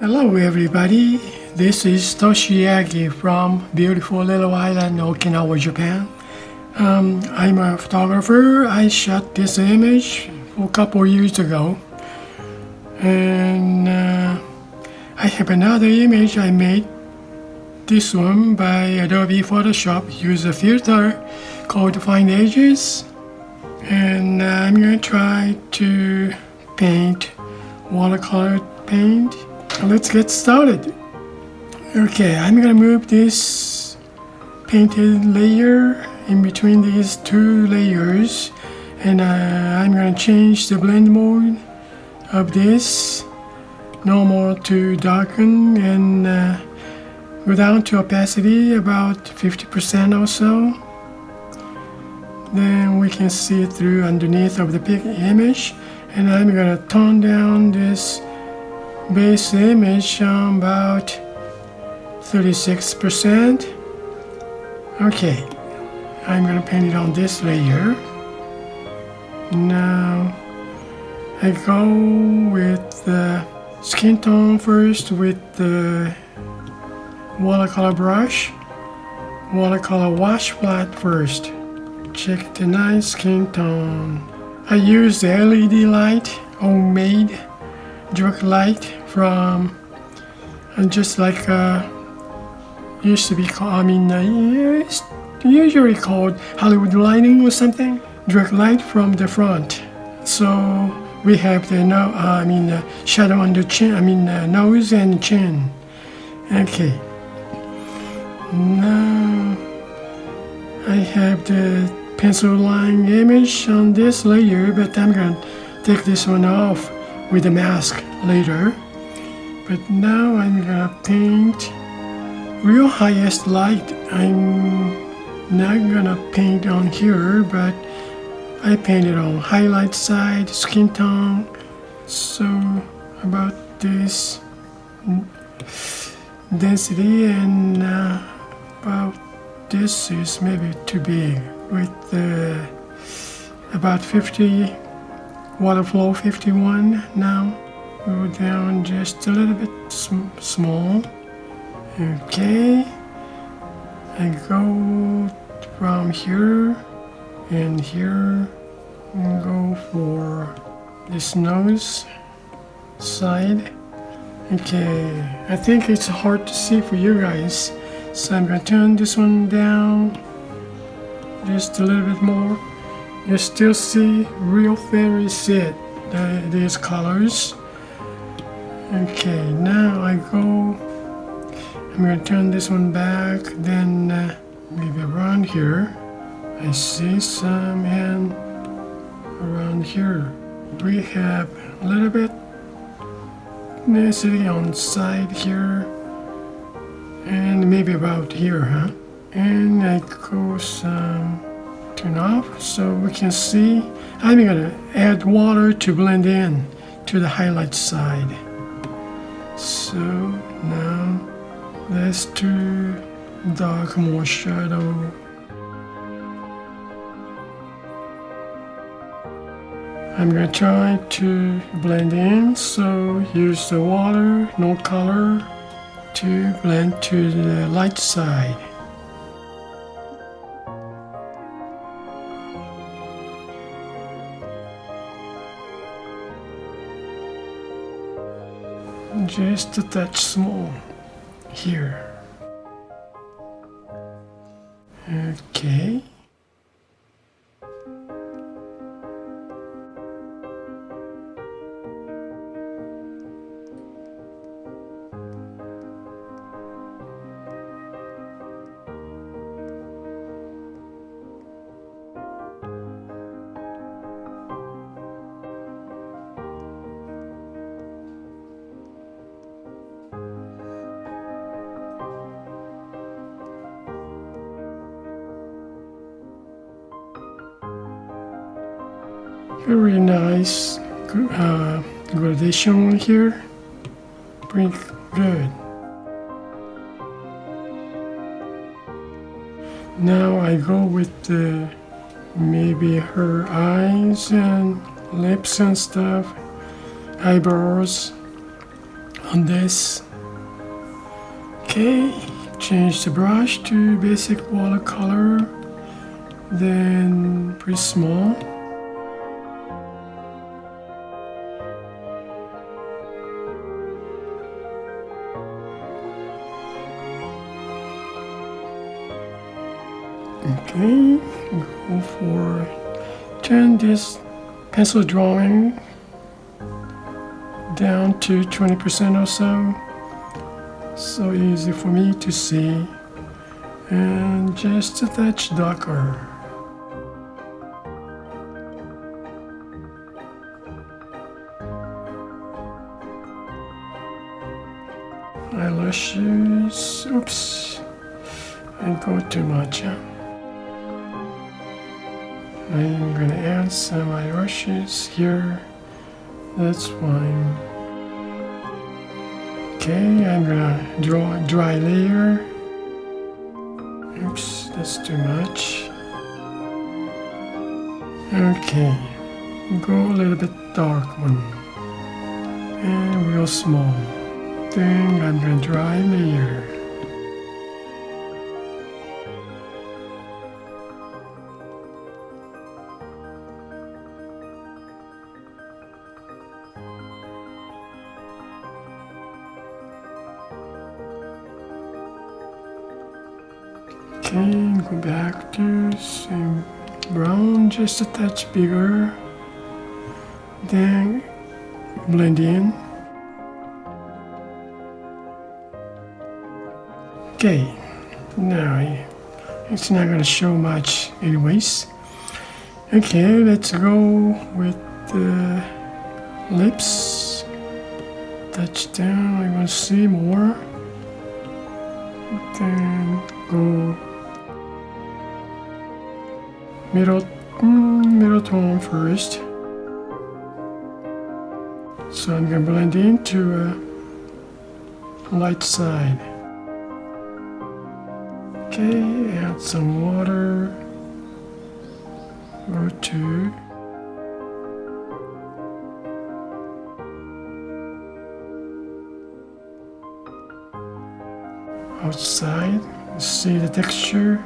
Hello everybody, this is Toshi Yagi from beautiful little island Okinawa, Japan. I'm a photographer. I shot this image a couple years ago, and I have another image I made. This one by Adobe Photoshop. Use a filter called Find Edges, and I'm going to try to paint watercolor paint. Let's get started. Okay, I'm gonna move this painted layer in between these two layers, and I'm gonna change the blend mode of this normal to darken and go down to opacity about 50% or so. Then we can see through underneath of the big image, and I'm gonna tone down this base image about 36%. Okay, I'm gonna paint it on this layer. Now I go with the skin tone first with the watercolor brush. Watercolor wash flat first. Check the nice skin tone. I use the LED light, homemade direct light from just like used to be called, it's usually called Hollywood lighting or something. Direct light from the front, so we have the shadow on the chin, nose and chin. Okay, now I have the pencil line image on this layer, but I'm gonna take this one off with the mask later. But now I'm gonna paint real highest light. I'm not gonna paint on here, but I painted on highlight side, skin tone, so about this density, and about this is maybe too big with about 50 water flow 51. Now go down just a little bit small. Okay, I go from here and here and go for this nose side. Okay, I think it's hard to see for you guys, so I'm gonna turn this one down just a little bit more. You still see real very see these colors. Okay, now I'm gonna turn this one back, then maybe around here. I see some, and around here we have a little bit density on the side here, and maybe about here, huh? And I go some turn off so we can see. I'm gonna add water to blend in to the highlight side. So now let's do dark, more shadow. I'm gonna try to blend in, so use the water, no color, to blend to the light side. Just a touch small here. Okay. Very nice gradation here. Pretty good. Now I go with maybe her eyes and lips and stuff, eyebrows. on this. Okay, change the brush to basic watercolor, then pretty small. Okay, go for turn this pencil drawing down to 20% or so. So easy for me to see, and just a touch darker. Eyelashes, oops, I go too much. I'm gonna add some eyelashes here, that's fine. Okay, I'm gonna draw a dry layer. Oops, that's too much. Okay, go a little bit dark one. And real small. Then I'm gonna dry layer. Okay, go back to same brown, just a touch bigger. Then blend in. Okay, now it's not gonna show much anyways. Okay, let's go with the lips. Touch down, I want to see more. Then go middle tone first. So I'm gonna blend into a light side. Okay, add some water. Go to outside. See the texture?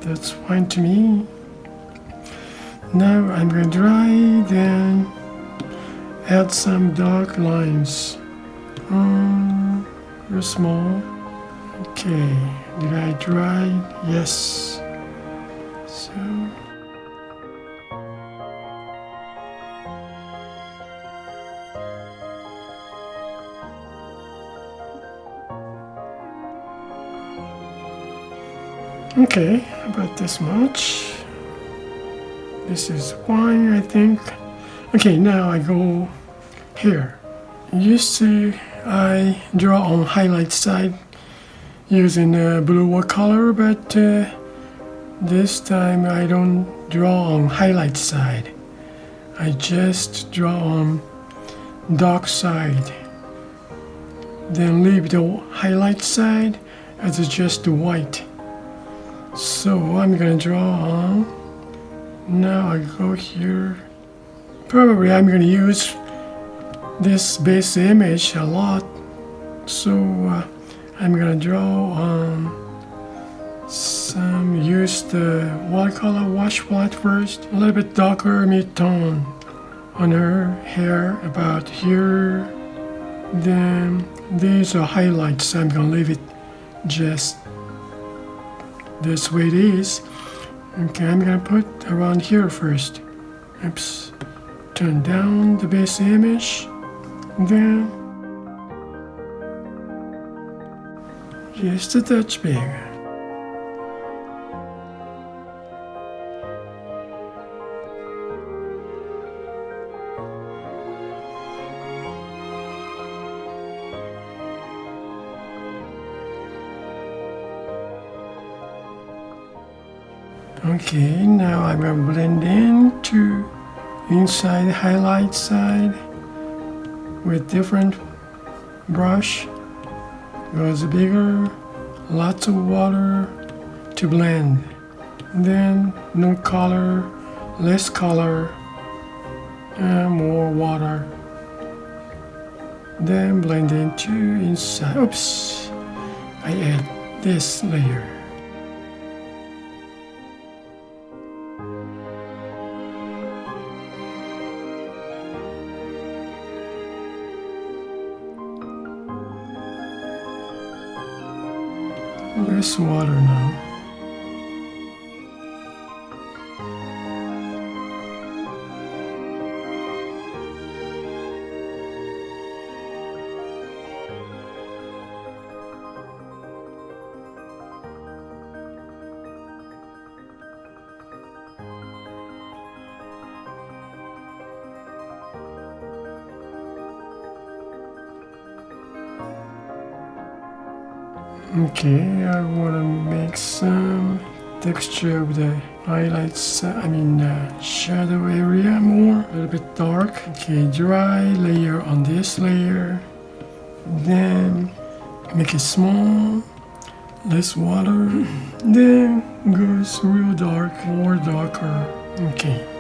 That's fine to me. Now I'm going to dry, then add some dark lines. Real small. Okay, did I dry? Yes. So okay, about this much. This is fine, I think. Okay, now I go here. Used to I draw on highlight side using blue watercolor, but this time I don't draw on highlight side. I just draw on dark side. Then leave the highlight side as just the white. So I'm gonna draw on. Now I go here. Probably I'm gonna use this base image a lot. So I'm gonna draw on use the watercolor wash white first. A little bit darker mid-tone on her hair about here. Then these are highlights. I'm gonna leave it just this way it is. Okay, I'm gonna put around here first. Oops. Turn down the base image. Then just a touch bigger. Okay, now I'm going to blend into inside highlight side with different brush. Goes bigger, lots of water to blend. Then no color, less color, and more water. then blend into inside. Oops, I add this layer. Less water now. Okay, I want to make some texture of the highlights, shadow area more, a little bit dark. Okay, dry layer on this layer, then make it small, less water, then goes real dark, more darker. Okay.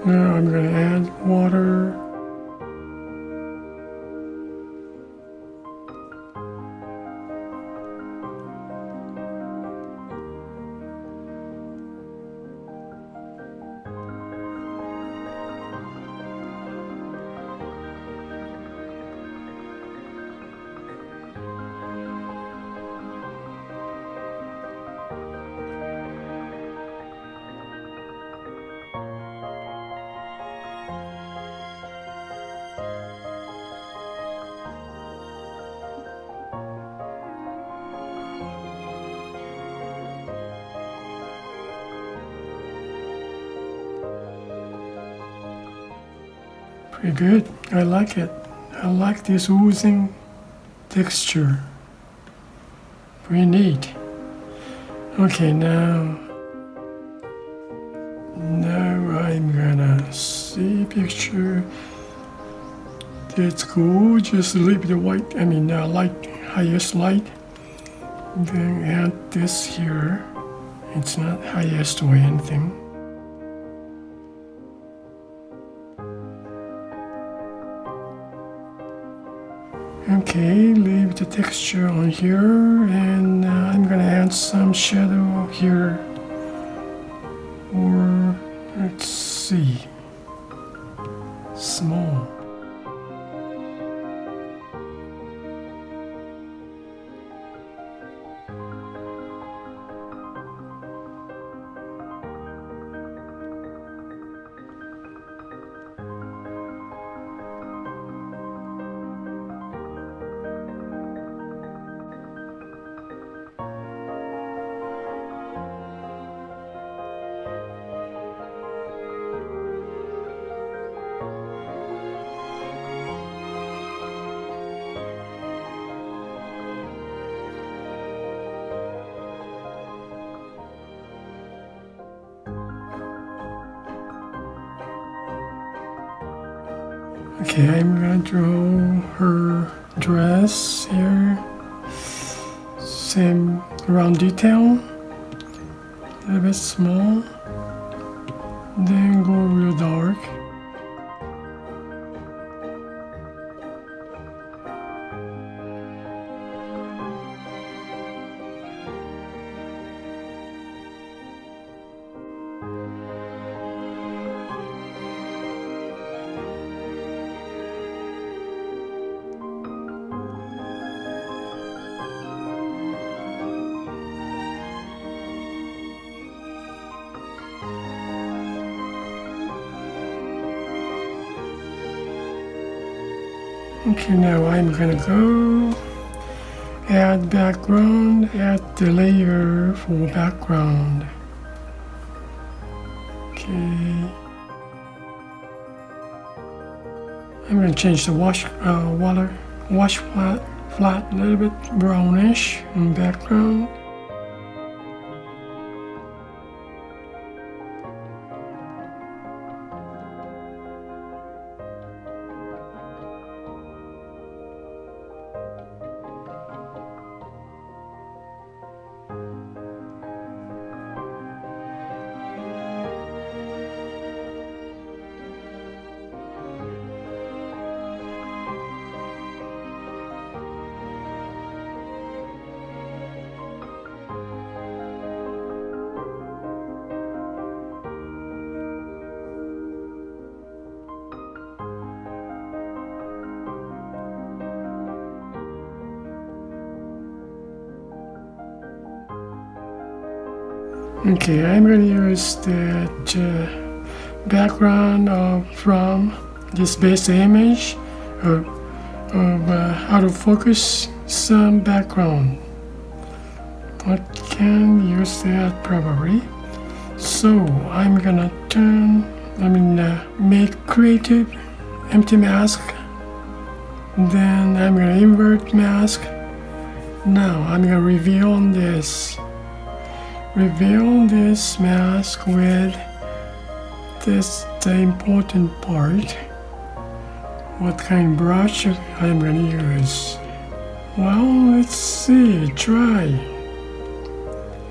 Now I'm going to add water. Pretty good. I like it. I like this oozing texture. Pretty neat. Okay, now I'm gonna see picture. That's cool. Just leave the white, light, highest light. Then add this here. It's not highest or anything. Okay, leave the texture on here, and I'm gonna add some shadow here, or let's see, small. Okay, I'm gonna draw her dress here. Same round detail, a little bit small, then go real dark. Okay, now I'm gonna go add background, add the layer for background. Okay. I'm gonna change the wash flat, a little bit brownish in background. Okay, I'm going to use that background from this base image of how to focus some background. I can use that probably. So I'm gonna make creative empty mask. Then I'm gonna invert mask. Now I'm gonna reveal this mask with the important part. What kind of brush I'm gonna use? Well, let's see, try.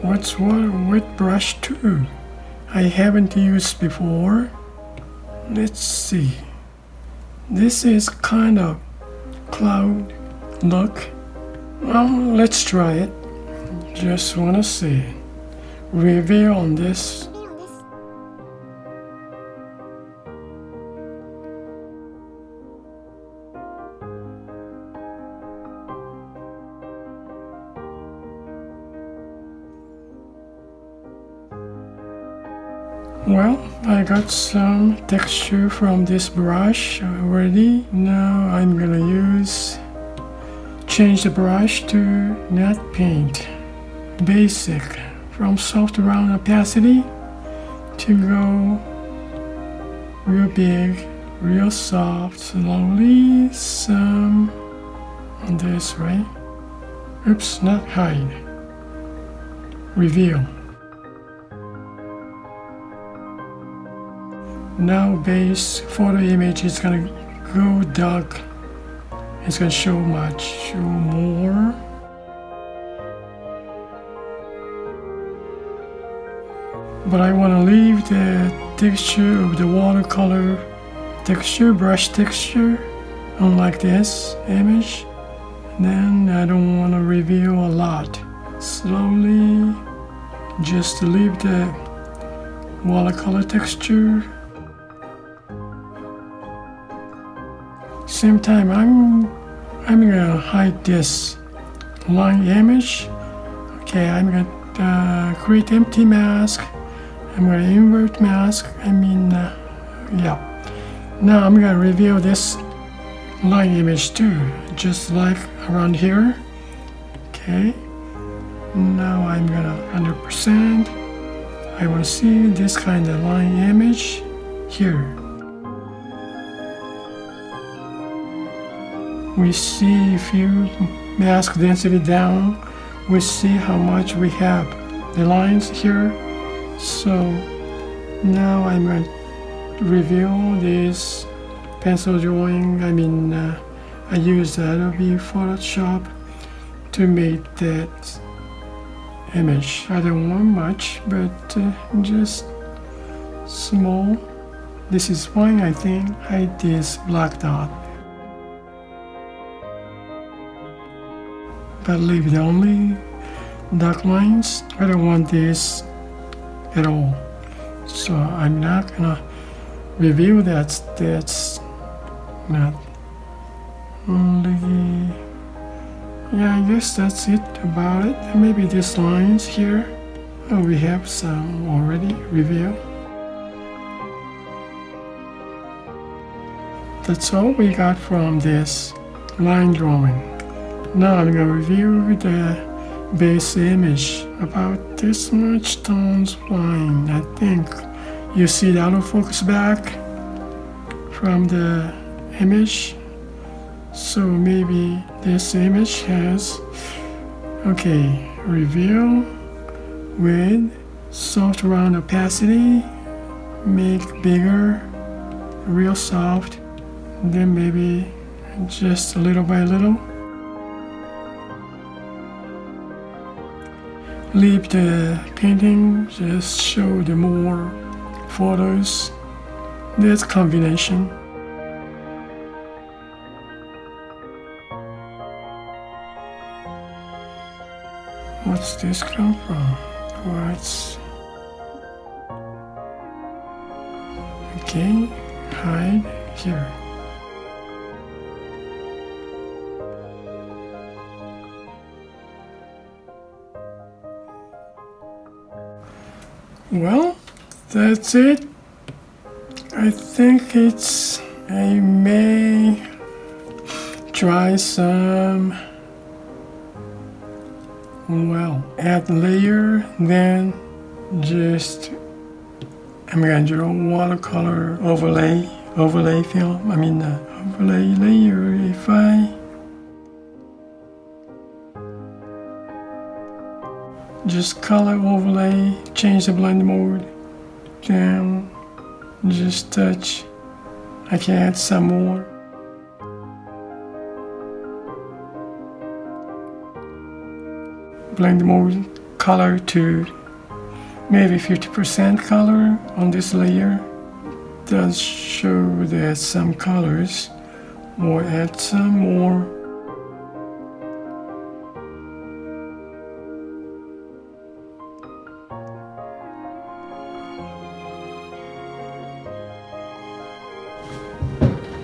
What's what brush too? I haven't used before. Let's see. This is kind of cloud look. Well, let's try it. Just wanna see. Review on this. Well, I got some texture from this brush already. Now I'm gonna change the brush to matte paint, basic, from soft round opacity to go real big, real soft, slowly, some on this, right? Oops, not hide. Reveal. Now base photo image is gonna go dark. It's gonna show more. But I wanna leave the texture of the watercolor texture, brush texture, unlike this image. Then I don't wanna reveal a lot. Slowly, just leave the watercolor texture. Same time, I'm gonna hide this line image. Okay, I'm gonna create empty mask. I'm gonna invert mask. Yeah. Now I'm gonna reveal this line image too, just like around here. Okay. Now I'm gonna 100%. I wanna see this kind of line image here. We see if you mask density down, we see how much we have the lines here. So now I'm going to reveal this pencil drawing. I use Adobe Photoshop to make that image. I don't want much, but just small. This is fine, I think. Hide this black dot. But leave the only dark lines. I don't want this at all. So I'm not gonna reveal that. That's not only. Yeah, I guess that's it about it. Maybe these lines here. Oh, we have some already revealed. That's all we got from this line drawing. Now I'm going to review the base image. About this much tones fine. I think you see the autofocus back from the image. So maybe this image has, okay, reveal with soft round opacity, make bigger, real soft, then maybe just little by little. Leave the painting, just show the more photos. That's combination. What's this come from? What's... Okay, hide here. Well, that's it. I think I may try some, well, add layer, then just, I'm gonna draw watercolor overlay film, overlay layer. If I just color overlay, change the blend mode, then just touch. I can add some more. Blend mode, color to maybe 50% color on this layer. Does show that some colors, or add some more.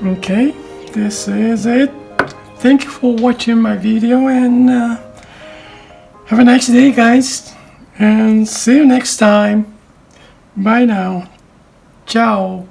Okay, this is it. Thank you for watching my video, and have a nice day, guys, and see you next time. Bye now. Ciao.